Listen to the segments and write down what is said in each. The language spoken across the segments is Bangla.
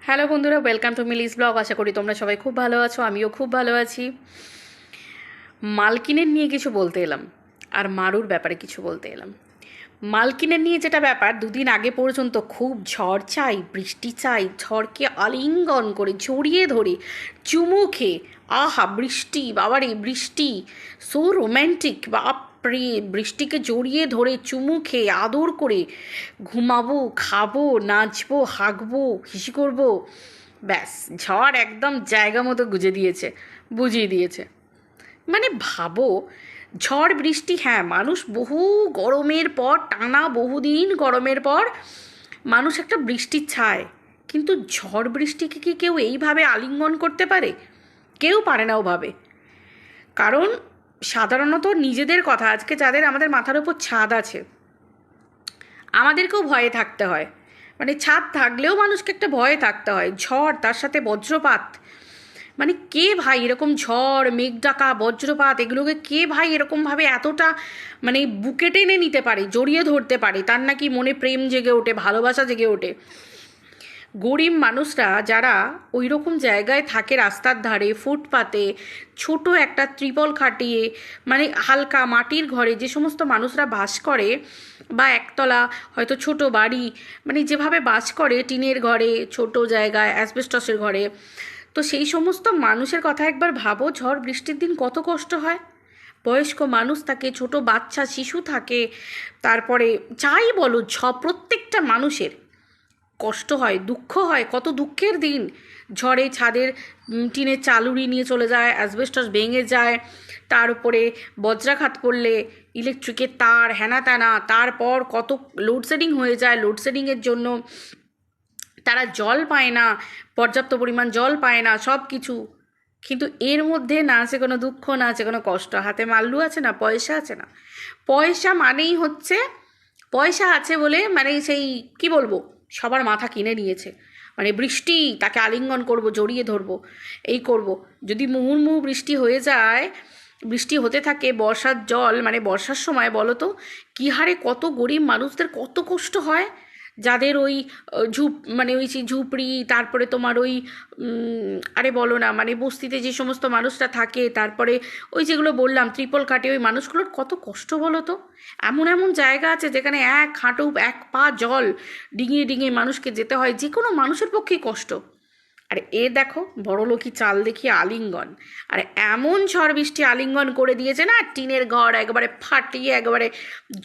হ্যালো বন্ধুরা, ওয়েলকাম টু মিলিস ব্লগ। আশা করি তোমরা সবাই খুব ভালো আছো, আমিও খুব ভালো আছি। মালকিনের নিয়ে কিছু বলতে এলাম, আর মারুর ব্যাপারে কিছু বলতে এলাম। মালকিনের নিয়ে যেটা ব্যাপার, দুদিন আগে পর্যন্ত খুব ঝড় চাই, বৃষ্টি চাই, ঝড়কে আলিঙ্গন করে জড়িয়ে ধরে চুমু খেয়ে, আহা বৃষ্টি, বাবারে বৃষ্টি, সো রোম্যান্টিক, বাপরে, বৃষ্টিকে জড়িয়ে ধরে চুমু খেয়ে আদর করে ঘুমাবো, খাবো, নাচবো, হাঁকবো, হিসি করবো। ব্যাস, ঝড় একদম জায়গা মতো বুঝিয়ে দিয়েছে। মানে ভাবো, ঝড় বৃষ্টি, হ্যাঁ, মানুষ বহু গরমের পর, টানা বহুদিন গরমের পর মানুষ একটা বৃষ্টি চায়, কিন্তু ঝড় বৃষ্টিকে কি কেউ এইভাবে আলিঙ্গন করতে পারে? কেউ পারে না ওভাবে। কারণ সাধারণত নিজেদের কথা, আজকে যাদের আমাদের মাথার উপর ছাদ আছে, আমাদেরকেও ভয়ে থাকতে হয়। মানে ছাদ থাকলেও মানুষকে একটা ভয়ে থাকতে হয়। ঝড়, তার সাথে বজ্রপাত, মানে কে ভাই এরকম ঝড়, মেঘ ডাকা, বজ্রপাত, এগুলোকে কে ভাই এরকমভাবে এতটা মানে বুকে টেনে নিতে পারে, জড়িয়ে ধরতে পারে? তার নাকি মনে প্রেম জেগে ওঠে, ভালোবাসা জেগে ওঠে। গরিব মানুষরা যারা ওই রকম জায়গায় থাকে, রাস্তার ধারে, ফুটপাতে, ছোট একটা ত্রিপল খাটিয়ে, মানে হালকা মাটির ঘরে যে সমস্ত মানুষরা বাস করে, বা একতলা হয়তো ছোট বাড়ি, মানে যেভাবে বাস করে টিনের ঘরে, ছোট জায়গায়, অ্যাসবেস্টসের ঘরে, তো সেই সমস্ত মানুষের কথা একবার ভাবো। ঝড় বৃষ্টির দিন কত কষ্ট হয়। বয়স্ক মানুষ থাকে, ছোট বাচ্চা শিশু থাকে, তারপরে যাই বলো, প্রত্যেকটা মানুষের কষ্ট হয়, দুঃখ হয়। কত দুঃখের দিন। ঝড়ে ছাদের টিনের চাল উড়িয়ে নিয়ে চলে যায়, অ্যাসবেস্টস ভেঙে যায়, তার উপরে বজ্রাঘাত করলে ইলেকট্রিকের তার, হ্যানা ত্যানা, তারপর কত লোডশেডিং হয়ে যায়। লোডশেডিংয়ের জন্য তারা জল পায় না, পর্যাপ্ত পরিমাণ জল পায় না, সব কিছু। কিন্তু এর মধ্যে না আছে কোনো দুঃখ, না আছে কোনো কষ্ট। হাতে মাল্লু আছে না, পয়সা আছে না। পয়সা মানেই হচ্ছে, পয়সা আছে বলে মানে সেই কি বলবো, সবার মাথা কিনে নিয়েছে। মানে বৃষ্টি, তাকে আলিঙ্গন করব, জড়িয়ে ধরবো, এই করব। যদি মুহুর্মুহু বৃষ্টি হয়ে যায়, বৃষ্টি হতে থাকে, বর্ষার জল, মানে বর্ষার সময় বলো তো কী হারে কত গরিব মানুষদের কত কষ্ট হয়, যাদের ওই মানে ওই যে ঝুপড়ি, তারপরে তোমার ওই আরে বলো না, মানে বস্তিতে যে সমস্ত মানুষরা থাকে, তারপরে ওই যেগুলো বললাম ত্রিপল কাটে, ওই মানুষগুলোর কত কষ্ট বলো তো। এমন এমন জায়গা আছে যেখানে এক হাঁটু, এক পা জল ডিঙিয়ে ডিঙিয়ে মানুষকে যেতে হয়, যে কোনো মানুষের পক্ষেই কষ্ট। আর এ দেখো, বড়লোকি চাল দেখিয়ে আলিঙ্গন। আর এমন ঝড় বৃষ্টি আলিঙ্গন করে দিয়েছে না, টিনের ঘর একেবারে ফাটিয়ে, একেবারে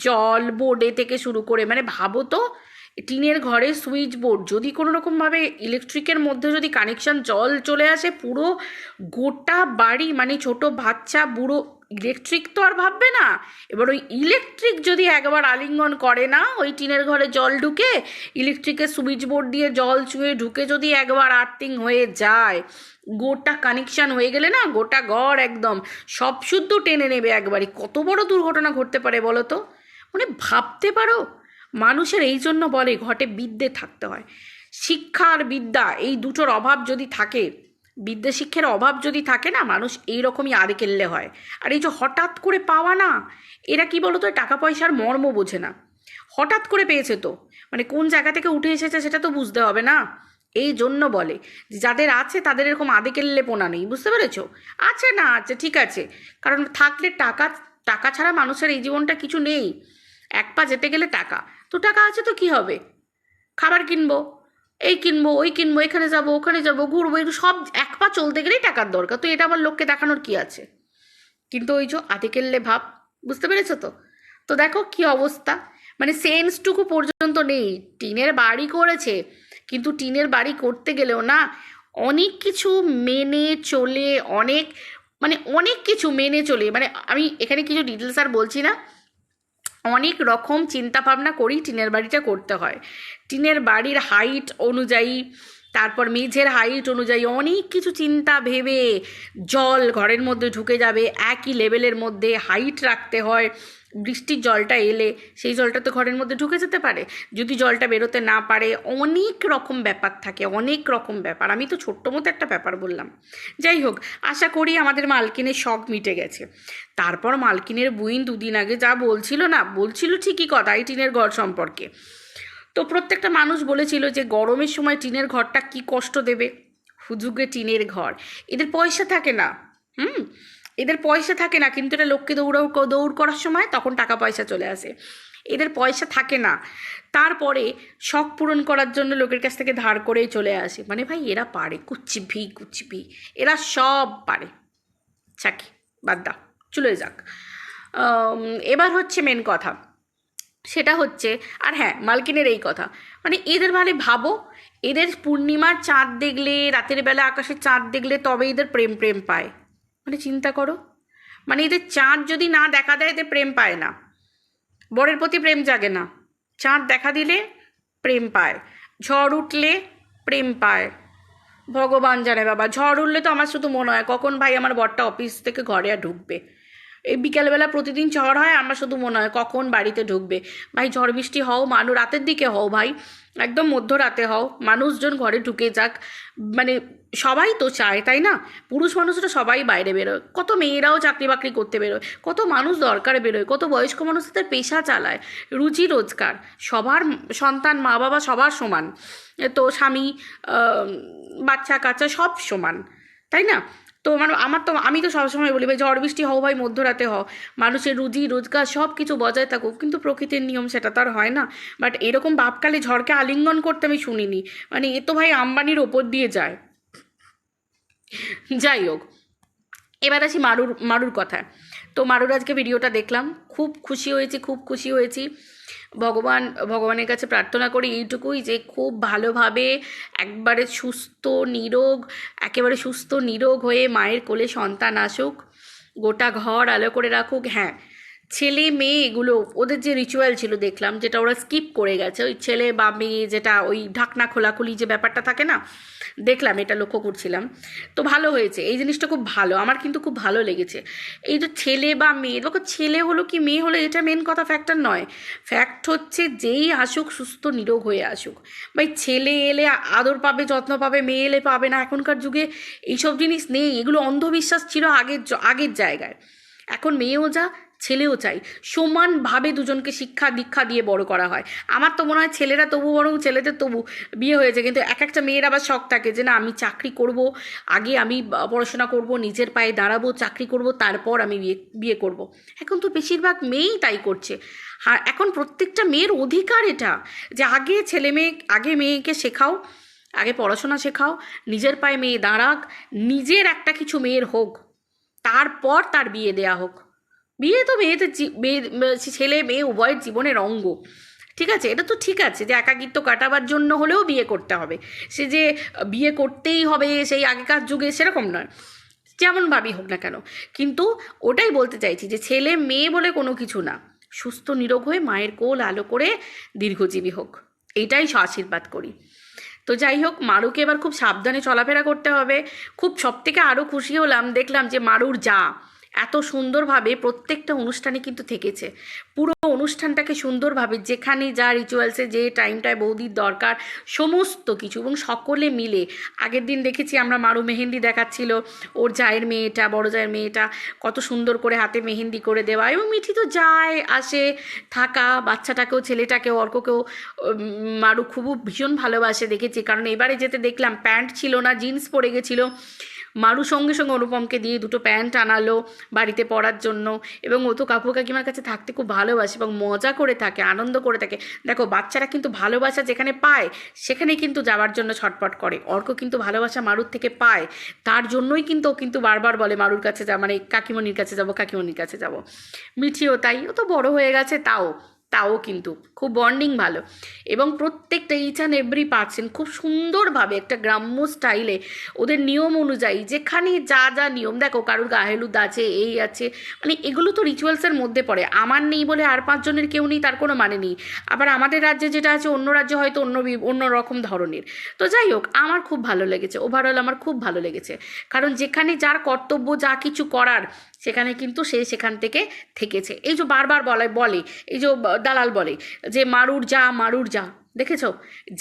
জল বোর্ডে থেকে শুরু করে, মানে ভাবো তো, টিনের ঘরে সুইচ বোর্ড যদি কোনো রকমভাবে ইলেকট্রিকের মধ্যে যদি কানেকশন, জল চলে আসে, পুরো গোটা বাড়ি, মানে ছোট বাচ্চা বুড়ো, ইলেকট্রিক তো আর ভাববে না। এবার ওই ইলেকট্রিক যদি একবার আলিঙ্গন করে না, ওই টিনের ঘরে জল ঢুকে, ইলেকট্রিকের সুইচ বোর্ড দিয়ে জল চুয়ে ঢুকে যদি একবার আর্থিং হয়ে যায়, গোটা কানেকশান হয়ে গেলে না, গোটা ঘর একদম সব শুদ্ধ টেনে নেবে একবারই। কত বড় দুর্ঘটনা ঘটতে পারে বলো তো। মানে ভাবতে পারো, মানুষের এই জন্য বলে ঘটে বিদ্যে থাকতে হয়। শিক্ষা আর বিদ্যা, এই দুটোর অভাব যদি থাকে, বিদ্যা শিক্ষার অভাব যদি থাকে না, মানুষ এইরকমই আড়েকেল্লে হয়। আর এই যে হঠাৎ করে পাওয়া না, এরা কি বলতো, টাকা পয়সার মর্ম বোঝে না। হঠাৎ করে পেয়েছে তো, মানে কোন জায়গা থেকে উঠে এসেছে সেটা তো বুঝতে হবে না। এই জন্য বলে যে যাদের আছে তাদের এরকম আধেকেল্লে পোনা নেই, বুঝতে পেরেছো? আছে না আছে, ঠিক আছে, কারণ থাকলে টাকা, টাকা ছাড়া মানুষের এই জীবনটা কিছু নেই। এক পা যেতে গেলে টাকা, তো টাকা আছে তো কি হবে, খাবার কিনবো, এই কিনবো, ওই কিনবো, এখানে যাবো, ওখানে যাবো, ঘুরবো, একটু সব এক পা চলতে গেলেই টাকার দরকার, তো এটা আবার লোককে দেখানোর কি আছে? কিন্তু ওই যে আধেকেল্লে ভাব, বুঝতে পেরেছো তো? তো দেখো কি অবস্থা, মানে সেন্সটুকু পর্যন্ত নেই। টিনের বাড়ি করেছে, কিন্তু টিনের বাড়ি করতে গেলেও না, অনেক কিছু মেনে চলে, অনেক, মানে অনেক কিছু মেনে চলে, মানে আমি এখানে কিছু ডিটেলস আর বলছি না, অনেক রকম চিন্তা ভাবনা করেই টিনের বাড়িটা করতে হয়। টিনের বাড়ির হাইট অনুযায়ী, তারপর মেঝের হাইট অনুযায়ী অনেক কিছু চিন্তা ভেবে, জল ঘরের মধ্যে ঢুকে যাবে একই লেভেলের মধ্যে হাইট রাখতে হয়। বৃষ্টির জলটা এলে সেই জলটা তো ঘরের মধ্যে ঢুকে যেতে পারে, যদি জলটা বেরোতে না পারে, অনেক রকম ব্যাপার থাকে, অনেক রকম ব্যাপার। আমি তো ছোট্ট মতো একটা ব্যাপার বললাম। যাই হোক, আশা করি আমাদের মালকিনের শখ মিটে গেছে। তারপর মালকিনের বুইন দুদিন আগে যা বলছিল না, বলছিল ঠিকই কথা এই টিনের ঘর সম্পর্কে। তো প্রত্যেকটা মানুষ বলেছিল যে গরমের সময় টিনের ঘরটা কি কষ্ট দেবে, হুজুগে টিনের ঘর, এদের পয়সা থাকে না। হুম, এদের পয়সা থাকে না, কিন্তু এটা লোককে দৌড় করার সময় তখন টাকা পয়সা চলে আসে। এদের পয়সা থাকে না, তারপরে শখ পূরণ করার জন্য লোকের কাছ থেকে ধার করেই চলে আসে। মানে ভাই এরা পারে কুচবি, এরা সব পারে। চাকি বাদ দাও, চলে যাক। এবার হচ্ছে মেন কথা, সেটা হচ্ছে, আর হ্যাঁ মালকিনের এই কথা, মানে এদের মানে ভাবো, এদের পূর্ণিমার চাঁদ দেখলে, রাতের বেলা আকাশে চাঁদ দেখলে তবে এদের প্রেম পায়। মানে চিন্তা করো, মানে এদের চাঁদ যদি না দেখা দেয় এদের প্রেম পায় না, বরের প্রতি প্রেম জাগে না। চাঁদ দেখা দিলে প্রেম পায়, ঝড় উঠলে প্রেম পায়। ভগবান জানে বাবা, ঝড় উঠলে তো আমার শুধু মনে হয় কখন ভাই আমার বরটা অফিস থেকে ঘরে আর ঢুকবে। এই বিকেলবেলা প্রতিদিন ঝড় হয়, আমার শুধু মনে হয় কখন বাড়িতে ঢুকবে। ভাই ঝড় বৃষ্টি হও, রাতের দিকে হও ভাই, একদম মধ্যরাতে হও, মানুষজন ঘরে ঢুকে যাক। মানে সবাই তো চায়, তাই না? পুরুষ মানুষরা সবাই বাইরে বেরোয়, কত মেয়েরাও চাকরি বাকরি করতে বেরোয়, কত মানুষ দরকারে বেরোয়, কত বয়স্ক মানুষ তাদের পেশা চালায়, রুজি রোজগার, সবার সন্তান মা বাবা সবার সমান, তো স্বামী বাচ্চা কাচ্চা সব সমান, তাই না? তো মানে আমি তো সবসময় বলি ভাই ঝড় বৃষ্টি হও ভাই, মধ্যরাতে হও, মানুষের রুজি রোজগার সব কিছু বজায় থাকুক, কিন্তু প্রকৃতির নিয়ম সেটা তো আর হয় না। বাট এরকম বাপকালে ঝড়কে আলিঙ্গন করতে আমি শুনিনি, মানে এ তো ভাই আম্বানির ওপর দিয়ে যায়। যাই হোক, এবার আসি মারুর কথায়। তো মারুর আজকে ভিডিওটা দেখলাম, খুব খুশি হয়েছি। ভগবানের কাছে প্রার্থনা করি এইটুকুই, যে খুব ভালোভাবে একেবারে সুস্থ নিরোগ হয়ে মায়ের কোলে সন্তান আসুক, গোটা ঘর আলো করে রাখুক। হ্যাঁ, ছেলে মেয়ে এগুলো ওদের যে রিচুয়াল ছিল দেখলাম, যেটা ওরা স্কিপ করে গেছে, ওই ছেলে বা মেয়ে যেটা ওই ঢাকনা খোলাখুলি যে ব্যাপারটা থাকে না, দেখলাম, এটা লক্ষ্য করছিলাম। তো ভালো হয়েছে, এই জিনিসটা খুব ভালো, আমার কিন্তু খুব ভালো লেগেছে। এই যে ছেলে বা মেয়ে, দেখো ছেলে হলো কি মেয়ে হলো এটা মেন কথা, ফ্যাক্টর নয়। ফ্যাক্ট হচ্ছে যেই আসুক সুস্থ নিরোগ হয়ে আসুক। ভাই ছেলে এলে আদর পাবে, যত্ন পাবে, মেয়ে এলে পাবে না। এখনকার যুগে এইসব জিনিস নেই, এগুলো অন্ধবিশ্বাস ছিল আগের জায়গায়। এখন মেয়েও যা ছেলেও চাই, সমানভাবে দুজনকে শিক্ষা দীক্ষা দিয়ে বড় করা হয়। আমার তো মনে হয় ছেলেরা তবু বরং ছেলেদের তবু বিয়ে হয়েছে, কিন্তু এক একটা মেয়ের আবার শখ থাকে যে না আমি চাকরি করব, আগে আমি পড়াশোনা করব, নিজের পায়ে দাঁড়াবো, চাকরি করব, তারপর আমি বিয়ে করব। এখন তো বেশিরভাগ মেয়েই তাই করছে। হ্যাঁ, এখন প্রত্যেকটা মেয়ের অধিকার এটা, যে আগে মেয়েকে শেখাও, আগে পড়াশোনা শেখাও, নিজের পায়ে মেয়ে দাঁড়াক, নিজের একটা কিছু মেয়ের হোক, তারপর তার বিয়ে দেয়া হোক। বিয়ে তো ছেলে মেয়ে উভয়ের জীবনের অঙ্গ, ঠিক আছে? এটা তো ঠিক আছে যে একাকিত্ব কাটাবার জন্য হলেও বিয়ে করতে হবে, সে যে বিয়ে করতেই হবে সেই আগেকার যুগে সেরকম নয়, যেমনভাবেই হোক না কেন। কিন্তু ওটাই বলতে চাইছি যে ছেলে মেয়ে বলে কোনো কিছু না, সুস্থ নিরোগ হয়ে মায়ের কোল আলো করে দীর্ঘজীবী হোক, এইটাই আশীর্বাদ করি। তো যাই হোক, মারুকে এবার খুব সাবধানে চলাফেরা করতে হবে। সবথেকে আরও খুশি হলাম, দেখলাম যে মারুর এত সুন্দরভাবে প্রত্যেকটা অনুষ্ঠানে কিন্তু থেকেছে, পুরো অনুষ্ঠানটাকে সুন্দরভাবে যেখানে যা রিচুয়ালসে যে টাইমটায় বৌদির দরকার সমস্ত কিছু, এবং সকলে মিলে। আগের দিন দেখেছি আমরা মারু মেহেন্দি দেখাচ্ছিল, ওর বড় জায়ের মেয়েটা কত সুন্দর করে হাতে মেহেন্দি করে দেওয়া, এবং মিঠি তো যায় আসে থাকা, বাচ্চাটাকেও ছেলেটাকেও অর্ককেও মারু খুব ভীষণ ভালোবাসে দেখেছি। কারণ এবারে যেতে দেখলাম প্যান্ট ছিল না, জিন্স পরে গেছিলো, মারু সঙ্গে সঙ্গে অনুপমকে দিয়ে দুটো প্যান্ট আনালো বাড়িতে পরার জন্য। এবং ও তো কাকু কাকিমার কাছে থাকতে খুব ভালোবাসে এবং মজা করে থাকে, আনন্দ করে থাকে। দেখো বাচ্চারা কিন্তু ভালোবাসা যেখানে পায় সেখানে কিন্তু যাওয়ার জন্য ছটপট করে। অর্ক কিন্তু ভালোবাসা মারুর থেকে পায়, তার জন্যই কিন্তু ও কিন্তু বারবার বলে মারুর কাছে মানে কাকিমণির কাছে যাব। মিঠিও তাই, ও তো বড় হয়ে গেছে, তাও কিন্তু খুব বন্ডিং ভালো। এবং প্রত্যেকটা ইচ অ্যান্ড এভরি পার্সন খুব সুন্দরভাবে একটা গ্রাম্য স্টাইলে ওদের নিয়ম অনুযায়ী, যেখানে যা যা নিয়ম, দেখো কারুর গাহেলুদ আছে, এই আছে, মানে এগুলো তো রিচুয়ালসের মধ্যে পড়ে। আমার নেই বলে আর পাঁচজনের কেউ নেই তার কোনো মানে নেই। আবার আমাদের রাজ্যে যেটা আছে অন্য রাজ্যে হয়তো অন্য রকম ধরনের। তো যাই হোক, আমার খুব ভালো লেগেছে, ওভারঅল আমার খুব ভালো লেগেছে। কারণ যেখানে যার কর্তব্য, যা কিছু করার, সেখানে কিন্তু সে সেখান থেকে থেকেছে। এই যে বারবার বলে এই যে দালাল বলে যে মারুর যা, দেখেছো?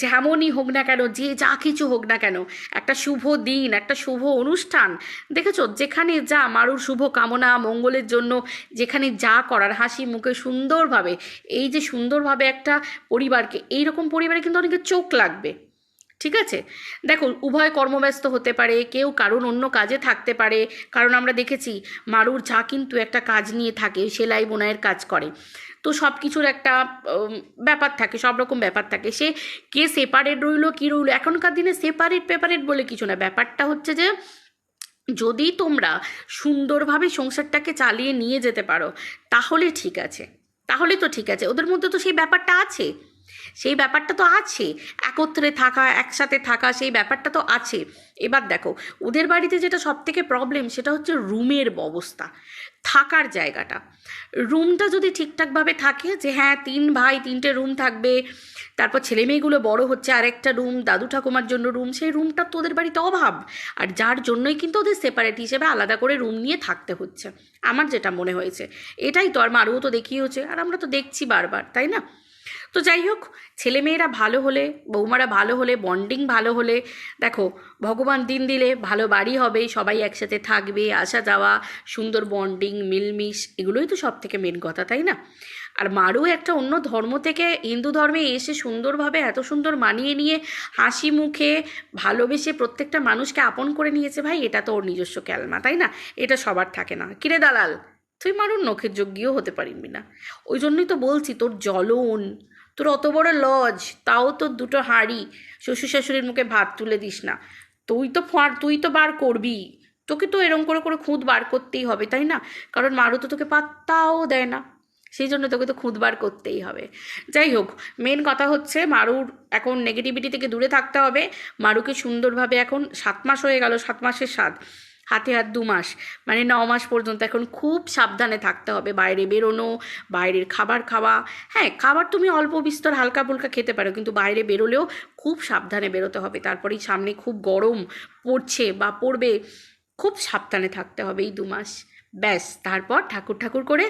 যেমনই হোক না কেন, যে যা কিছু হোক না কেন, একটা শুভ দিন, একটা শুভ অনুষ্ঠান, দেখেছো যেখানে যা মারুর শুভ কামনা মঙ্গলের জন্য যেখানে যা করার হাসি মুখে সুন্দরভাবে, এই যে সুন্দরভাবে একটা পরিবারকে, এইরকম পরিবারে কিন্তু অনেকের চোখ লাগবে। ঠিক আছে? দেখো, উভয় কর্মব্যস্ত হতে পারে, কেউ কারণ অন্য কাজে থাকতে পারে, কারণ আমরা দেখেছি মারুর যা কিন্তু একটা কাজ নিয়ে থাকে, সেলাই বোনাইয়ের কাজ করে, তো সব কিছুর একটা ব্যাপার থাকে, সব রকম ব্যাপার থাকে, সে কে সেপারেট রইলো কী রইলো, এখনকার দিনে সেপারেট পেপারেট বলে কিছু না, ব্যাপারটা হচ্ছে যে যদি তোমরা সুন্দরভাবে সংসারটাকে চালিয়ে নিয়ে যেতে পারো তাহলে ঠিক আছে, তাহলে তো ঠিক আছে, ওদের মধ্যে তো সেই ব্যাপারটা আছে, সেই ব্যাপারটা তো আছে, একত্রে থাকা একসাথে থাকা সেই ব্যাপারটা তো আছে। এবার দেখো, ওদের বাড়িতে যেটা সব থেকে প্রবলেম সেটা হচ্ছে রুমের অবস্থা, থাকার জায়গাটা, রুমটা যদি ঠিকঠাকভাবে থাকে, যে হ্যাঁ 3 ভাই 3টে রুম থাকবে, তারপর ছেলে মেয়েগুলো বড় হচ্ছে, আরেকটা রুম দাদু ঠাকুমার জন্য রুম, সেই রুমটা তো ওদের বাড়িতে অভাব, আর যার জন্যই কিন্তু ওদের সেপারেট হিসেবে আলাদা করে রুম নিয়ে থাকতে হচ্ছে, আমার যেটা মনে হয়েছে এটাই তো, আর মারুও তো দেখিয়েছে, আর আমরা তো দেখছি বারবার, তাই না? তো যাই হোক, ছেলেমেয়েরা ভালো হলে, বৌমারা ভালো হলে, বন্ডিং ভালো হলে, দেখো ভগবান দিন দিলে ভালো বাড়ি হবে, সবাই একসাথে থাকবে, আসা যাওয়া, সুন্দর বন্ডিং মিলমিশ, এগুলোই তো সব থেকে মেন কথা, তাই না? আর মারু একটা অন্য ধর্ম থেকে হিন্দু ধর্মে এসে সুন্দরভাবে এত সুন্দর মানিয়ে নিয়ে হাসি মুখে ভালোবেসে প্রত্যেকটা মানুষকে আপন করে নিয়েছে, ভাই এটা তো ওর নিজস্ব ক্যালমা, তাই না? এটা সবার থাকে না। কিরে দালাল, তুই মারুর নখের যোগ্যও হতে পারিবি না। ওই জন্যই তো বলছি, তোর জ্বলন, তোর অত বড় লজ, তাও তোর 2টো হাঁড়ি, শ্বশুর শাশুড়ির মুখে ভাত তুলে দিস না, তুই তো বার করবি, তোকে তো এরম করে করে খুঁত বার করতেই হবে, তাই না? কারণ মারু তো তোকে পাত্তাও দেয় না, সেই জন্য তোকে তো খুঁত বার করতেই হবে। যাই হোক, মেন কথা হচ্ছে মারুর এখন নেগেটিভিটি থেকে দূরে থাকতে হবে, মারুকে সুন্দরভাবে, এখন 7 মাস হয়ে গেল, 7 মাসের স্বাদ, হাতে হাত 2 মাস, মানে 9 মাস পর্যন্ত এখন খুব সাবধানে থাকতে হবে, বাইরে বেরোনো, বাইরের খাবার খাওয়া, হ্যাঁ খাবার তুমি অল্প বিস্তর হালকা ফুলকা খেতে পারো, কিন্তু বাইরে বেরোলেও খুব সাবধানে বেরোতে হবে, তারপরেই সামনে খুব গরম পড়ছে বা পড়বে, খুব সাবধানে থাকতে হবে এই 2 মাস, ব্যাস তারপর ঠাকুর ঠাকুর করে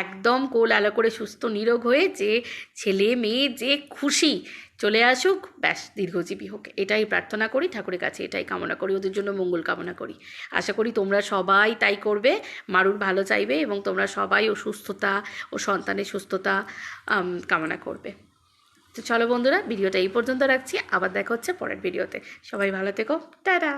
একদম কোল আলো করে সুস্থ নিরোগ হয়ে যে ছেলে মেয়ে যে খুশি চলে আসুক, ব্যাস দীর্ঘজীবী হোক, এটাই প্রার্থনা করি ঠাকুরের কাছে, এটাই কামনা করি, ওদের জন্য মঙ্গল কামনা করি। আশা করি তোমরা সবাই তাই করবে, মারুর ভালো চাইবে, এবং তোমরা সবাই ও সুস্থতা ও সন্তানের সুস্থতা কামনা করবে। তো চলো বন্ধুরা, ভিডিওটা এই পর্যন্ত রাখছি, আবার দেখা হচ্ছে পরের ভিডিওতে, সবাই ভালো থেকো, টাটা।